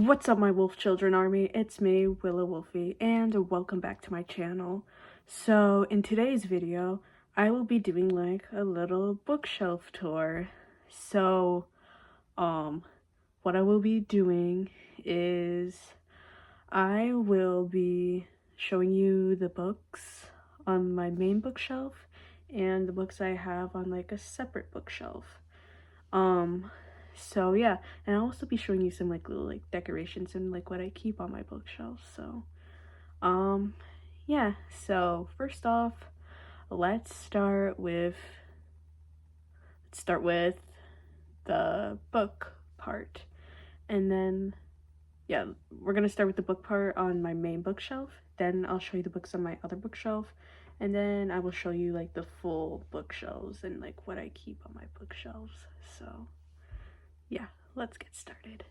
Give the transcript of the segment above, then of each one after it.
What's up, my wolf children army? It's me, Willow Wolfie, and welcome back to my channel. So in today's video, I will be doing like a little bookshelf tour. So what I will be doing is I will be showing you the books on my main bookshelf and the books I have on like a separate bookshelf. So yeah, and I'll also be showing you some like little like decorations and like what I keep on my bookshelf. So yeah, so first off, let's start with the book part. And then yeah, we're gonna start with the book part on my main bookshelf, then I'll show you the books on my other bookshelf, and then I will show you like the full bookshelves and like what I keep on my bookshelves. So yeah, let's get started.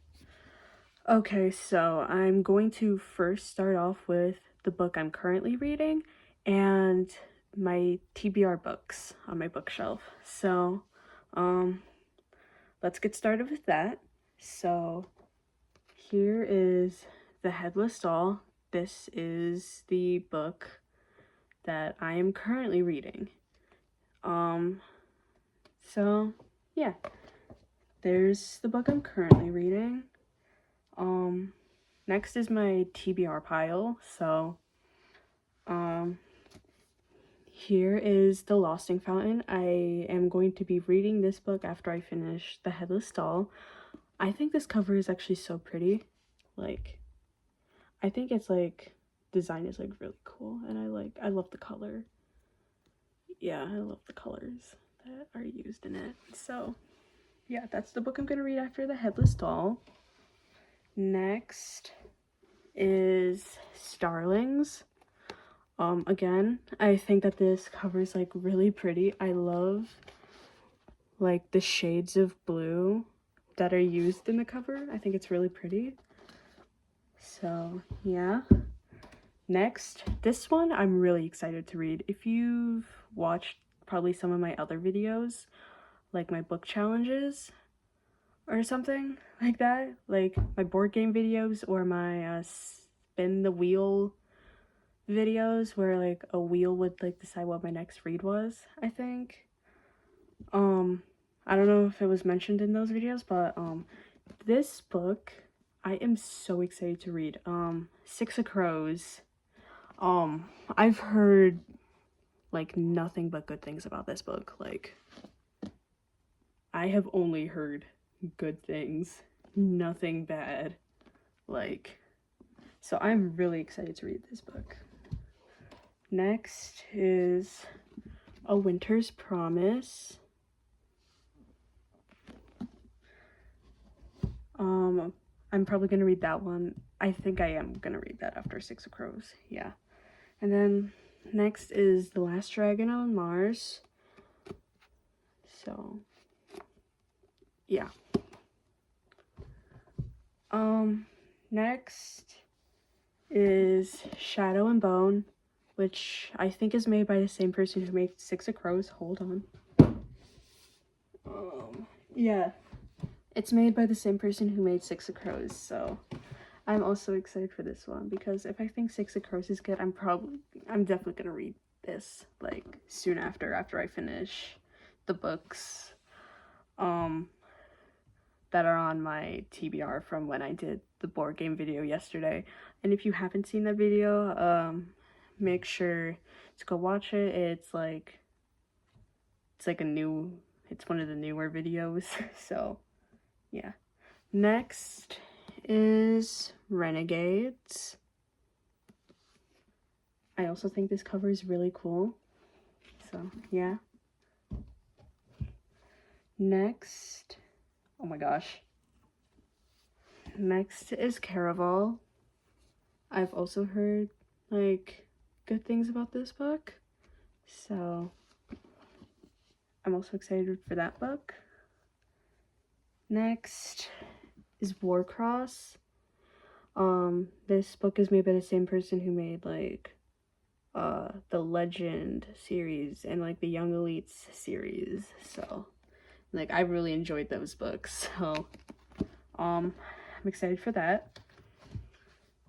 Okay, so I'm going to first start off with the book I'm currently reading and my TBR books on my bookshelf. So let's get started with that. So here is The Headless Doll. This is the book that I am currently reading. So yeah, there's the book I'm currently reading. Next is my TBR pile. So here is The Losting Fountain. I am going to be reading this book after I finish The Headless Doll. I think this cover is actually so pretty. Like, I think it's like design is like really cool, and I love the color. Yeah, I love the colors that are used in it. So yeah, that's the book I'm gonna read after The Headless Doll. Next is Starlings. Again, I think that this cover is like really pretty. I love like the shades of blue that are used in the cover. I think it's really pretty. So yeah. Next, this one I'm really excited to read. If you've watched probably some of my other videos, like my book challenges or something like that, like my board game videos or my spin the wheel videos where like a wheel would like decide what my next read was, I think. I don't know if it was mentioned in those videos, but this book I am so excited to read. Six of Crows. I've heard like nothing but good things about this book. Like, I have only heard good things, nothing bad. Like, so I'm really excited to read this book. Next is A Winter's Promise. I'm probably gonna read that one. I think I am gonna read that after Six of Crows. Yeah. And then next is The Last Dragon on Mars. So yeah. Next is Shadow and Bone, which I think is made by the same person who made Six of Crows. Hold on. Yeah, it's made by the same person who made Six of Crows, so I'm also excited for this one because if I think Six of Crows is good, I'm definitely gonna read this like soon after I finish the books that are on my TBR from when I did the board game video yesterday. And if you haven't seen that video, make sure to go watch it. It's one of the newer videos. So yeah. Next is Renegades. I also think this cover is really cool. So yeah. Next, oh my gosh. Next is Caraval. I've also heard like good things about this book, so I'm also excited for that book. Next is Warcross. This book is made by the same person who made like the Legend series and like the Young Elites series, so like I really enjoyed those books. So I'm excited for that.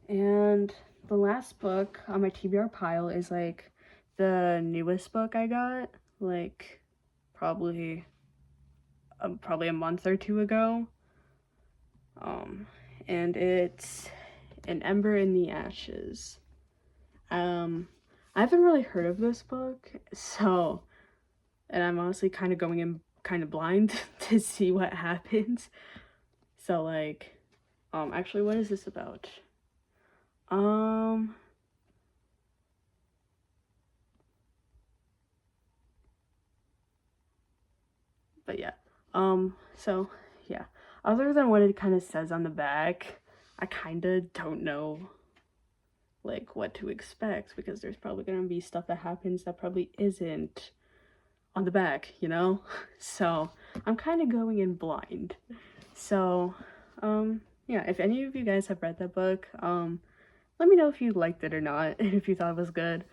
And the last book on my TBR pile is like the newest book I got, like probably a month or two ago. And it's An Ember in the Ashes. I haven't really heard of this book, so, and I'm honestly kind of going in kind of blind to see what happens. So like, actually, what is this about? But yeah, so yeah, other than what it kind of says on the back, I kind of don't know like what to expect, because there's probably gonna be stuff that happens that probably isn't on the back, you know? So I'm kind of going in blind. So yeah, if any of you guys have read that book, let me know if you liked it or not, and if you thought it was good.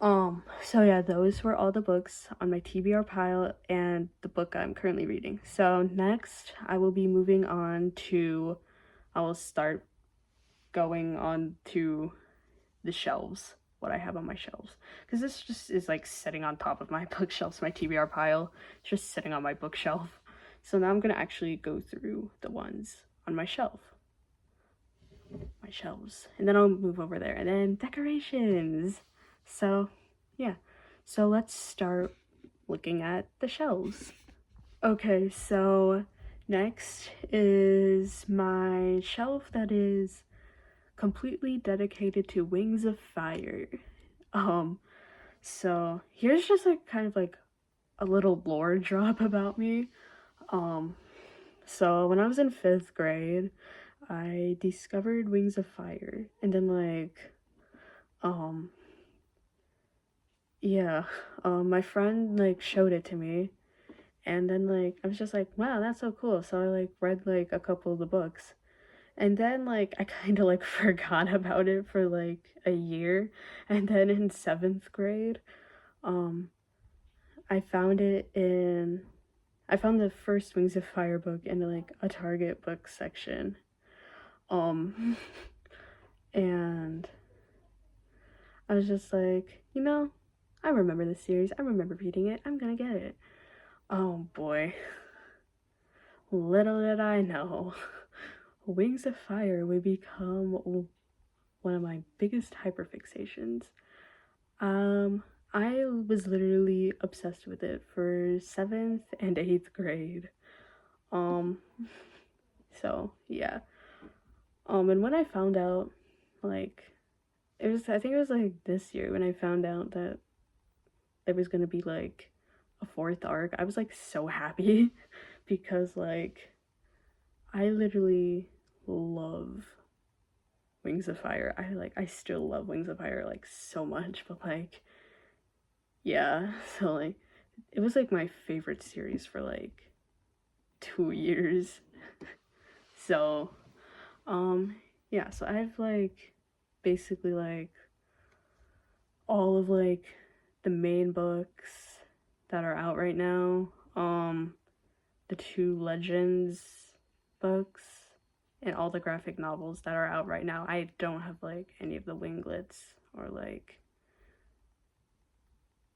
So yeah, those were all the books on my TBR pile and the book I'm currently reading. So next, I will be moving on to, I will start going on to the shelves, what I have on my shelves. Because this just is like sitting on top of my bookshelves, my TBR pile. It's just sitting on my bookshelf. So now I'm gonna actually go through the ones on my shelves, and then I'll move over there, and then decorations. So yeah, so let's start looking at the shelves. Okay, so next is my shelf that is completely dedicated to Wings of Fire. So here's just like kind of like a little lore drop about me. So when I was in 5th grade, I discovered Wings of Fire, and then like yeah, my friend like showed it to me, and then like I was just like, wow, that's so cool. So I like read like a couple of the books, and then like I kind of like forgot about it for like a year, and then in 7th grade, I found it in I found the first Wings of Fire book in like a Target book section. And I was just like, you know, I remember this series. I remember reading it. I'm gonna get it. Oh boy. Little did I know, Wings of Fire would become one of my biggest hyperfixations. I was literally obsessed with it for 7th and 8th grade. So yeah. And when I found out, like, I think it was like this year when I found out that there was gonna be like a 4th arc, I was like so happy because like I literally love Wings of Fire. I still love Wings of Fire like so much, but like yeah, so like it was like my favorite series for like 2 years. So yeah, so I've like basically like all of like the main books that are out right now, the 2 Legends books, and all the graphic novels that are out right now. I don't have like any of the winglets or like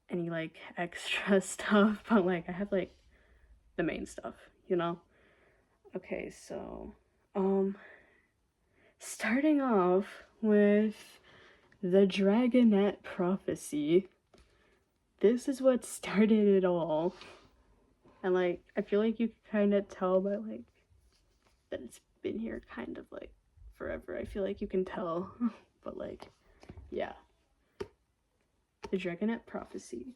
any like extra stuff, but like I have like the main stuff, you know? Okay, so starting off with the Dragonette Prophecy. This is what started it all. And like I feel like you can kind of tell by like that it's been here kind of like forever. I feel like you can tell. But like yeah, the Dragonette Prophecy.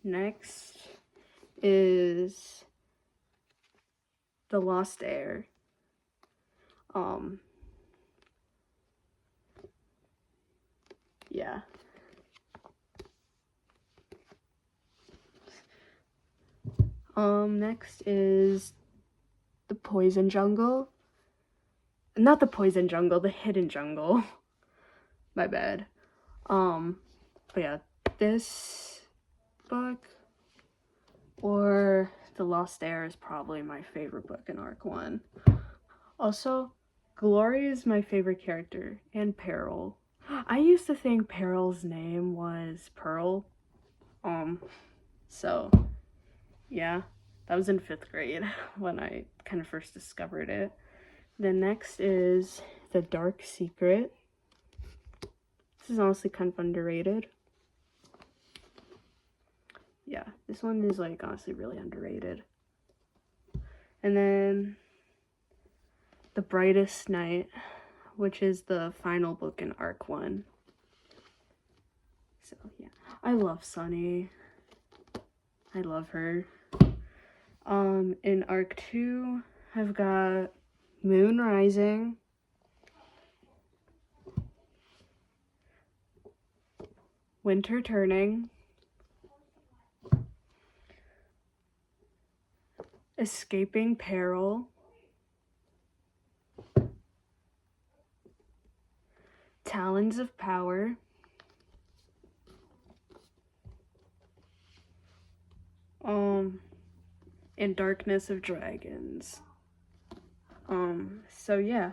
Next is The Lost Heir. Yeah. Next is The Poison Jungle. Not The Poison Jungle, The Hidden Jungle. My bad. But yeah, this book or The Lost Heir is probably my favorite book in Arc 1. Also, Glory is my favorite character, and Peril. I used to think Peril's name was Pearl. So yeah, that was in 5th grade when I kind of first discovered it. The next is The Dark Secret. This is honestly kind of underrated. Yeah, this one is like honestly really underrated. And then The Brightest Night, which is the final book in Arc 1. So yeah, I love Sunny. I love her. In Arc 2, I've got Moon Rising, Winter Turning, Escaping Peril, Talons of Power, and Darkness of Dragons. So yeah.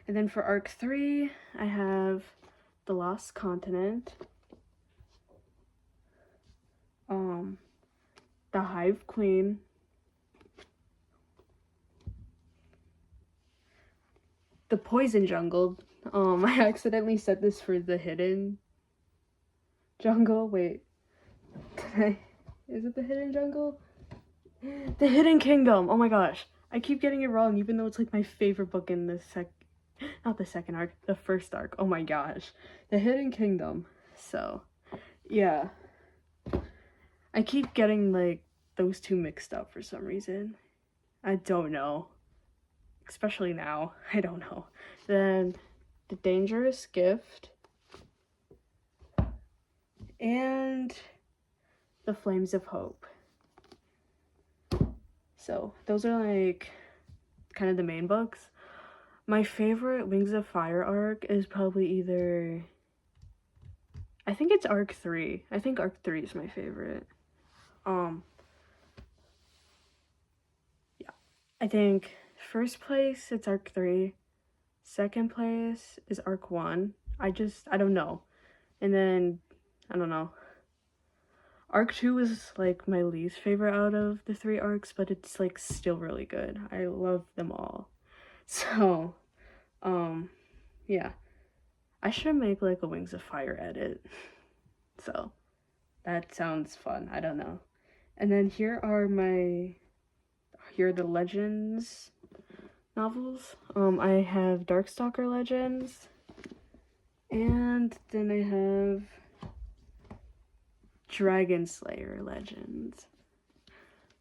And then for Arc 3, I have The Lost Continent, The Hive Queen, The Poison Jungle. I accidentally said this for The Hidden Jungle. Wait, is it The Hidden Jungle? The Hidden Kingdom. Oh my gosh, I keep getting it wrong, even though it's like my favorite book in the not the second arc, the first arc. Oh my gosh, The Hidden Kingdom. So yeah, I keep getting like those two mixed up for some reason. I don't know, especially now. I don't know. Then The Dangerous Gift and The Flames of Hope. So those are like kind of the main books. My favorite Wings of Fire arc is probably either, I think it's Arc 3. I think Arc 3 is my favorite. Yeah, I think first place it's Arc 3. Second place is Arc 1. I don't know. And then, I don't know. Arc 2 is like my least favorite out of the 3 arcs, but it's like still really good. I love them all. So, yeah. I should make like a Wings of Fire edit. So, that sounds fun. I don't know. And then here are the Legends novels. I have Darkstalker Legends, and then I have Dragon Slayer Legends.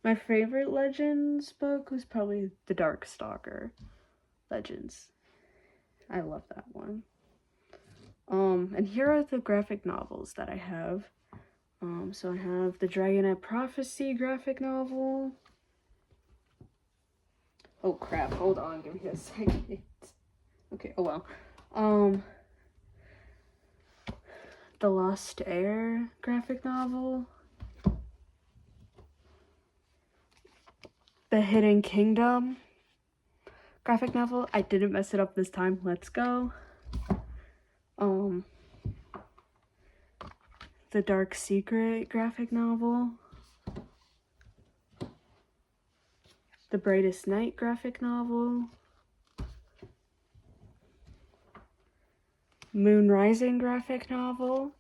My favorite Legends book was probably the Darkstalker Legends. I love that one. And here are the graphic novels that I have. So I have the Dragonette Prophecy graphic novel. Oh crap, hold on, give me a second. Okay, oh well. The Lost Heir graphic novel. The Hidden Kingdom graphic novel. I didn't mess it up this time. Let's go. The Dark Secret graphic novel. The Brightest Night graphic novel. Moon Rising graphic novel.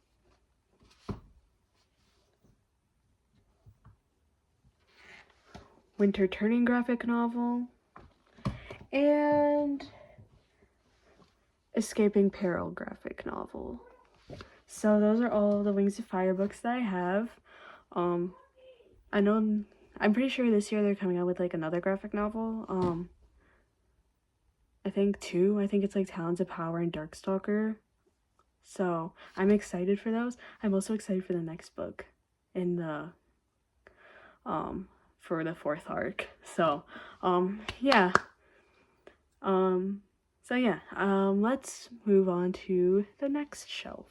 Winter Turning graphic novel. And Escaping Peril graphic novel. So those are all the Wings of Fire books that I have. I'm pretty sure this year they're coming out with like another graphic novel. I think 2. I think it's like Talons of Power and Darkstalker. So I'm excited for those. I'm also excited for the next book in the for the 4th arc. So yeah. Let's move on to the next shelf.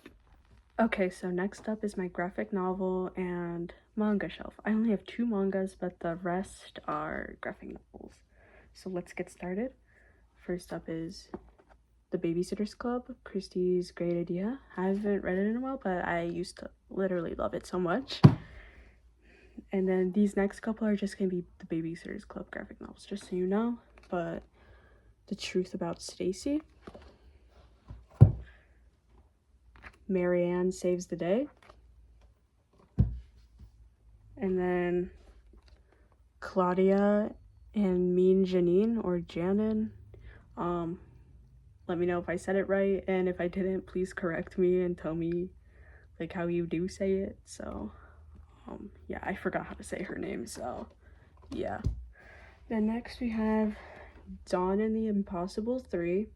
Okay, so next up is my graphic novel and manga shelf. I only have 2 mangas, but the rest are graphic novels. So let's get started. First up is The Babysitter's Club, Christie's Great Idea. I haven't read it in a while, but I used to literally love it so much. And then these next couple are just going to be the Babysitter's Club graphic novels, just so you know. But The Truth About Stacy, Marianne Saves the Day, and then Claudia and Mean Janine, or Janin. Let me know if I said it right, and if I didn't, please correct me and tell me like how you do say it. So yeah, I forgot how to say her name, so yeah. Then next we have Dawn and the Impossible 3,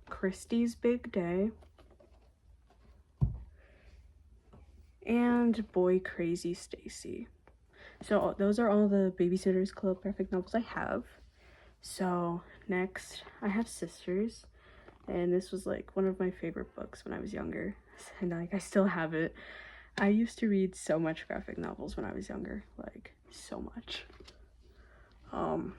Christie's Big Day, and Boy Crazy Stacy. So those are all the Babysitter's Club graphic novels I have. So next I have Sisters, and this was like one of my favorite books when I was younger, and like I still have it. I used to read so much graphic novels when I was younger, like so much. And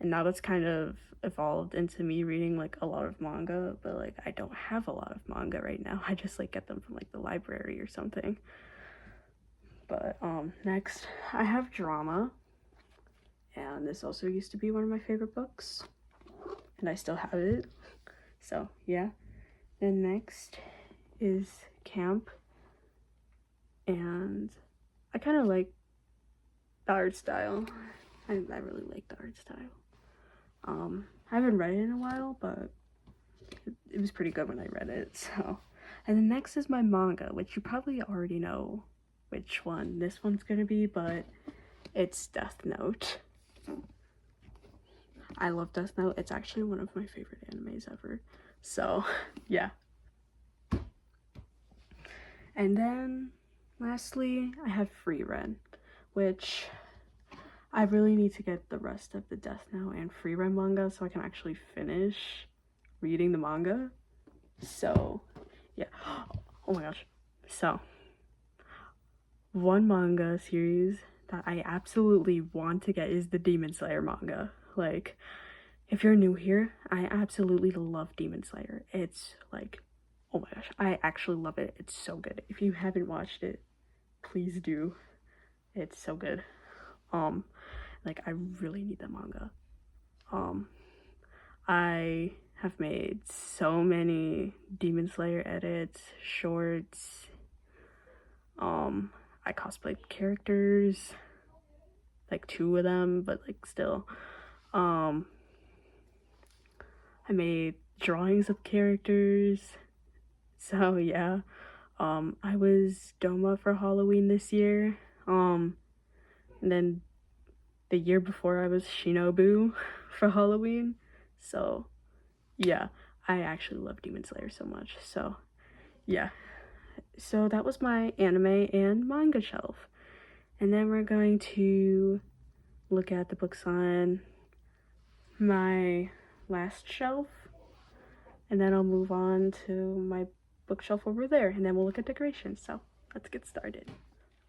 now that's kind of evolved into me reading like a lot of manga, but like I don't have a lot of manga right now. I just like get them from like the library or something. But next I have Drama, and this also used to be one of my favorite books, and I still have it. So yeah. Then next is Camp, and I kind of like the art style. I really like the art style. I haven't read it in a while, but it was pretty good when I read it. So, and then next is my manga, which you probably already know which one this one's gonna be, but it's Death Note. I love Death Note. It's actually one of my favorite animes ever. So yeah. And then lastly I have Free Ren, which I really need to get the rest of the Death Note and Free Ren manga so I can actually finish reading the manga. So yeah. Oh my gosh. So one manga series that I absolutely want to get is the Demon Slayer manga. Like, if you're new here, I absolutely love Demon Slayer. It's like, oh my gosh, I actually love it. It's so good. If you haven't watched it, please do. It's so good. Like, I really need that manga. I have made so many Demon Slayer edits, shorts. I cosplayed characters, like 2 of them, but like still. I made drawings of characters. So yeah. I was Doma for Halloween this year. And then the year before I was Shinobu for Halloween. So yeah, I actually love Demon Slayer so much. So yeah. So that was my anime and manga shelf. And then we're going to look at the books on my last shelf, and then I'll move on to my bookshelf over there, and then we'll look at decorations. So let's get started.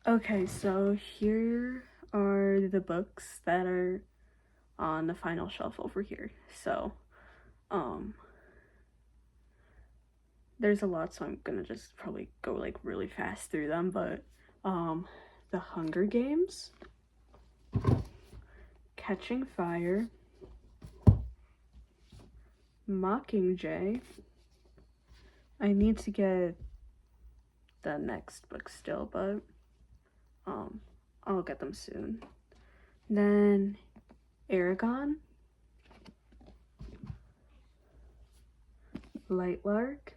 Okay, so here are the books that are on the final shelf over here. So there's a lot, so I'm gonna just probably go like really fast through them. But The Hunger Games, Catching Fire, Mockingjay. I need to get the next book still, but I'll get them soon. Then Aragon, Lightlark,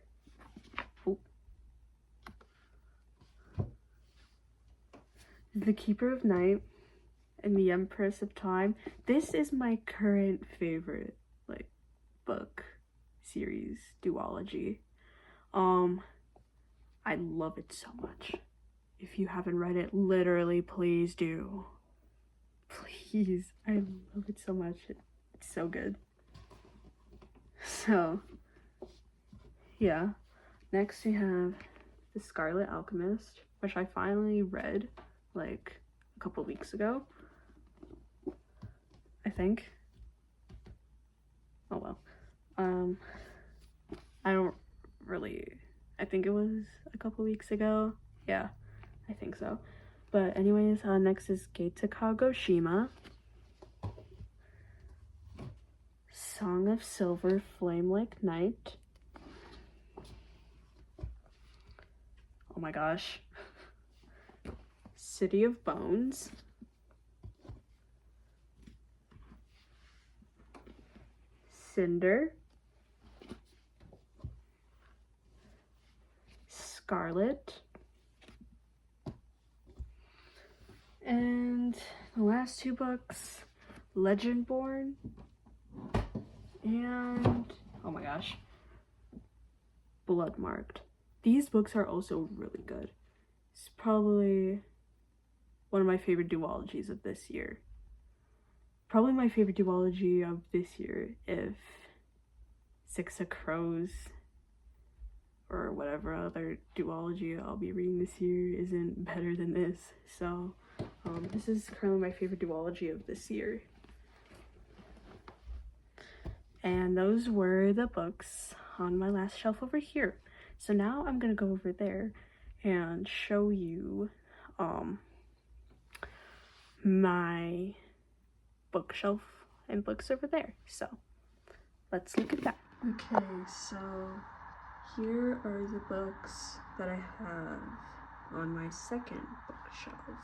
The Keeper of Night, and The Empress of Time. This is my current favorite like book series duology. I love it so much. If you haven't read it, literally please do. Please, I love it so much. It's so good. So yeah, next we have The Scarlet Alchemist, which I finally read like a couple weeks ago, I think. Oh well. I don't really, I think it was a couple weeks ago. Yeah, I think so. But anyways, next is Gate to Kagoshima. Song of Silver, Flame Like Night. Oh my gosh. City of Bones. Cinder. Scarlet. And the last two books, Legendborn and, oh my gosh, Bloodmarked. These books are also really good. It's probably one of my favorite duologies of this year. Probably my favorite duology of this year, if Six of Crows or whatever other duology I'll be reading this year isn't better than this. So this is currently my favorite duology of this year. And those were the books on my last shelf over here. So now I'm gonna go over there and show you my bookshelf and books over there. So let's look at that. Okay, so here are the books that I have on my second bookshelf.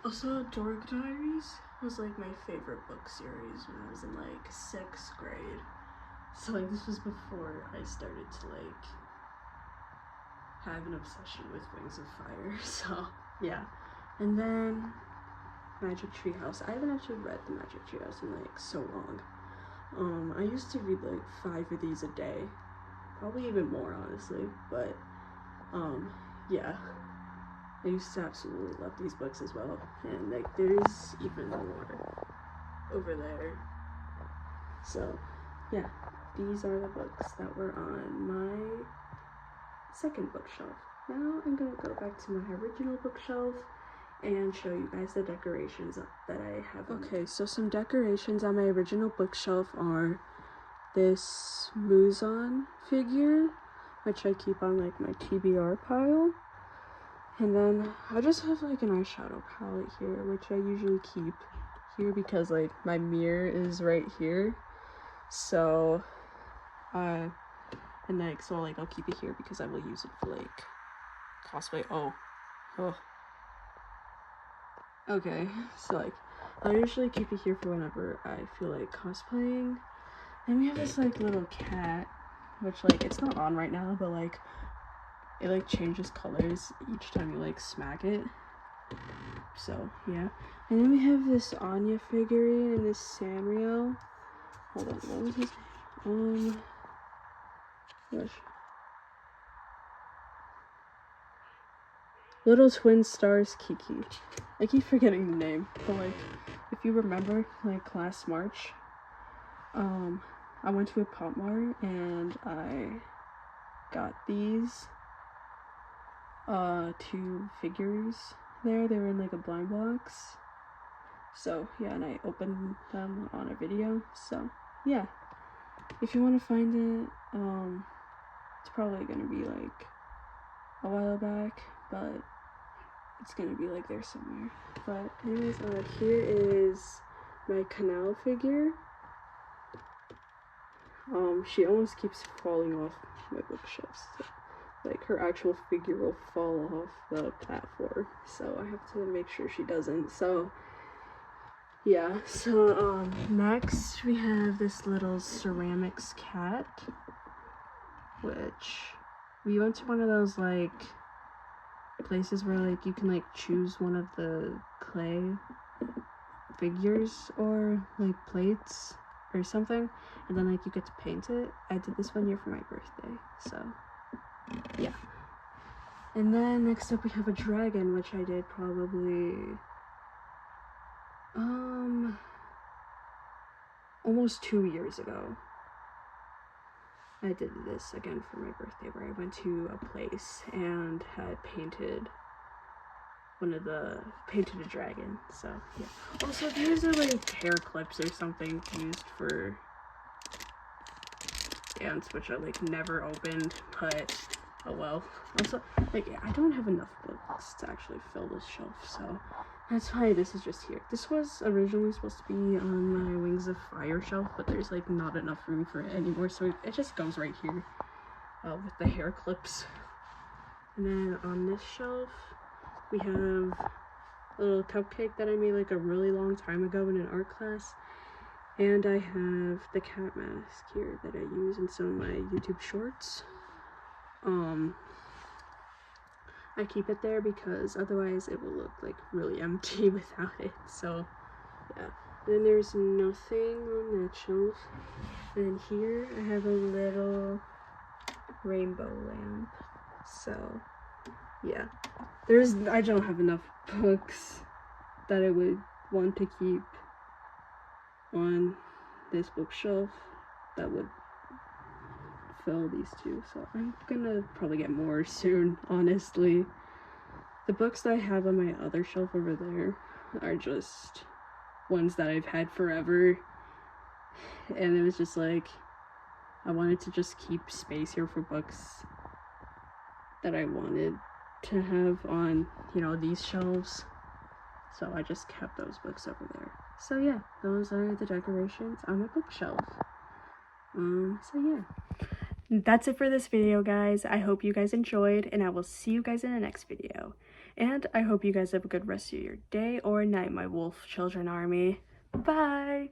Also, Dork Diaries was like my favorite book series when I was in like 6th grade. So like this was before I started to like have an obsession with Wings of Fire. So yeah. And then Magic Tree House. I haven't actually read the Magic Tree House in like so long. I used to read like 5 of these a day. Probably even more, honestly. But yeah. I used to absolutely love these books as well. And like there's even more over there. So yeah, these are the books that were on my second bookshelf. Now I'm gonna go back to my original bookshelf and show you guys the decorations that I have. Okay, so some decorations on my original bookshelf are this Muzan figure, which I keep on like my TBR pile. And then I just have like an eyeshadow palette here, which I usually keep here because like my mirror is right here. So and like so like I'll keep it here because I will use it for like cosplay. Oh. Okay, so like I'll usually keep it here for whenever I feel like cosplaying. And we have this like little cat, which like it's not on right now, but like it like changes colors each time you like smack it. So yeah. And then we have this Anya figurine and this Sanrio. Hold on, what was his name? Gosh. Little Twin Stars Kiki. I keep forgetting the name, but like if you remember like last March, I went to a Pop Mart and I got these 2 figures there. They were in like a blind box. So yeah, and I opened them on a video. So yeah, if you want to find it, it's probably gonna be like a while back, but it's gonna be like there somewhere. But anyways, here is my Canal figure. She almost keeps falling off my bookshelves. So, like her actual figure will fall off the platform, so I have to make sure she doesn't. So yeah, so next we have this little ceramics cat, which we went to one of those like places where like you can like choose one of the clay figures or like plates or something, and then like you get to paint it. I did this one year for my birthday, so yeah. And then next up we have a dragon, which I did probably almost 2 years ago. I did this again for my birthday, where I went to a place and had painted one of the painted a dragon. So yeah. Also, these are like hair clips or something used for dance, which I like never opened, but oh well. Also, like, I don't have enough books to actually fill this shelf, so that's why this is just here. This was originally supposed to be on my Wings of Fire shelf, but there's like not enough room for it anymore, so it just goes right here with the hair clips. And then on this shelf, we have a little cupcake that I made like a really long time ago in an art class. And I have the cat mask here that I use in some of my YouTube shorts. I keep it there because otherwise it will look like really empty without it. So yeah. And then there's nothing on that shelf. And here I have a little rainbow lamp. So yeah. I don't have enough books that I would want to keep on this bookshelf that would fill these two, so I'm gonna probably get more soon, honestly. The books that I have on my other shelf over there are just ones that I've had forever, and it was just like I wanted to just keep space here for books that I wanted to have on, you know, these shelves, so I just kept those books over there. So yeah, those are the decorations on my bookshelf. So yeah. That's it for this video, guys. I hope you guys enjoyed, and I will see you guys in the next video. And I hope you guys have a good rest of your day or night, my wolf children army. Bye!